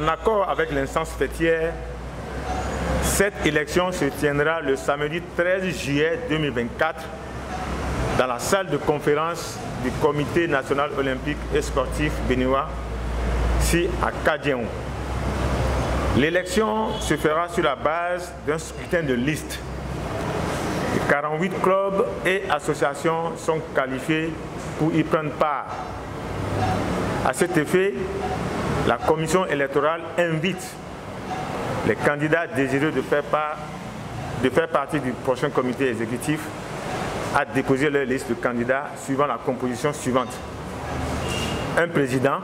En accord avec l'instance fêtière, cette élection se tiendra le samedi 13 juillet 2024 dans la salle de conférence du Comité national olympique et sportif béninois, ici à Kadiéon. L'élection se fera sur la base d'un scrutin de liste. 48 clubs et associations sont qualifiés pour y prendre part. À cet effet, la commission électorale invite les candidats désireux de faire partie du prochain comité exécutif à déposer leur liste de candidats suivant la composition suivante. Un président,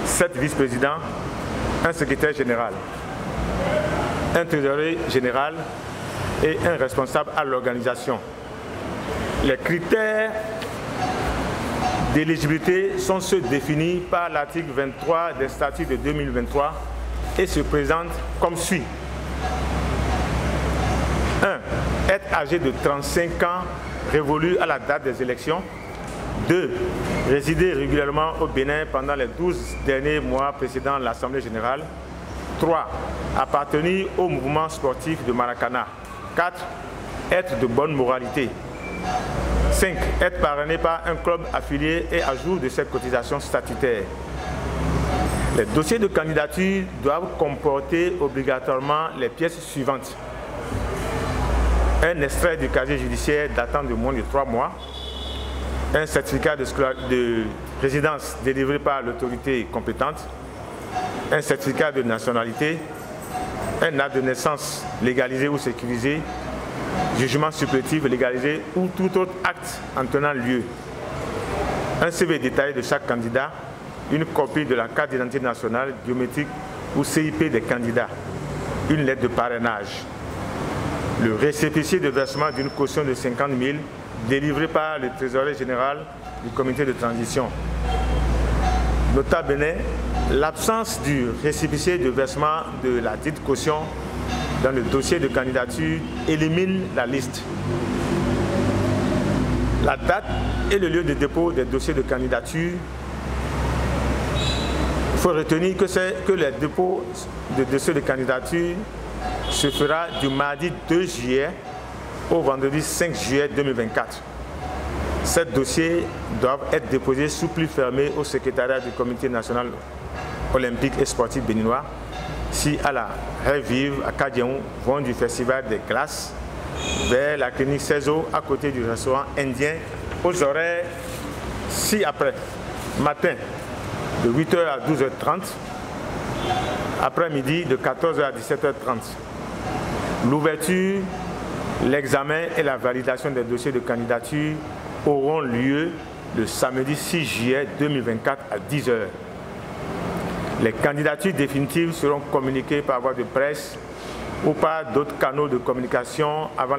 7 vice-présidents, un secrétaire général, un trésorier général et un responsable à l'organisation. Les critères d'éligibilité sont ceux définis par l'article 23 des statuts de 2023 et se présentent comme suit. 1. Être âgé de 35 ans révolu à la date des élections. 2. Résider régulièrement au Bénin pendant les 12 derniers mois précédant l'Assemblée générale. 3. Appartenir au mouvement sportif de Maracana. 4. Être de bonne moralité. 5. Être parrainé par un club affilié et à jour de ses cotisations statutaires. Les dossiers de candidature doivent comporter obligatoirement les pièces suivantes. Un extrait du casier judiciaire datant de moins de 3 mois. Un certificat de résidence délivré par l'autorité compétente. Un certificat de nationalité. Un acte de naissance légalisé ou sécurisé. Jugement supplétif légalisé ou tout autre acte en tenant lieu. Un CV détaillé de chaque candidat. Une copie de la carte d'identité nationale, biométrique ou CIP des candidats. Une lettre de parrainage. Le récépissé de versement d'une caution de 50 000 délivré par le trésorier général du comité de transition. Nota bene, l'absence du récépissé de versement de la dite caution dans le dossier de candidature élimine la liste. La date et le lieu de dépôt des dossiers de candidature. Il faut retenir que les dépôts de dossiers de candidature se fera du mardi 2 juillet au vendredi 5 juillet 2024. Ces dossiers doivent être déposés sous pli fermé au secrétariat du Comité national olympique et sportif béninois, si à la Revive à Kadiéon, vont du festival des glaces vers la clinique Cézo à côté du restaurant indien aux horaires ci-après. Matin de 8h à 12h30, après-midi de 14h à 17h30. L'ouverture, l'examen et la validation des dossiers de candidature auront lieu le samedi 6 juillet 2024 à 10h. Les candidatures définitives seront communiquées par voie de presse ou par d'autres canaux de communication avant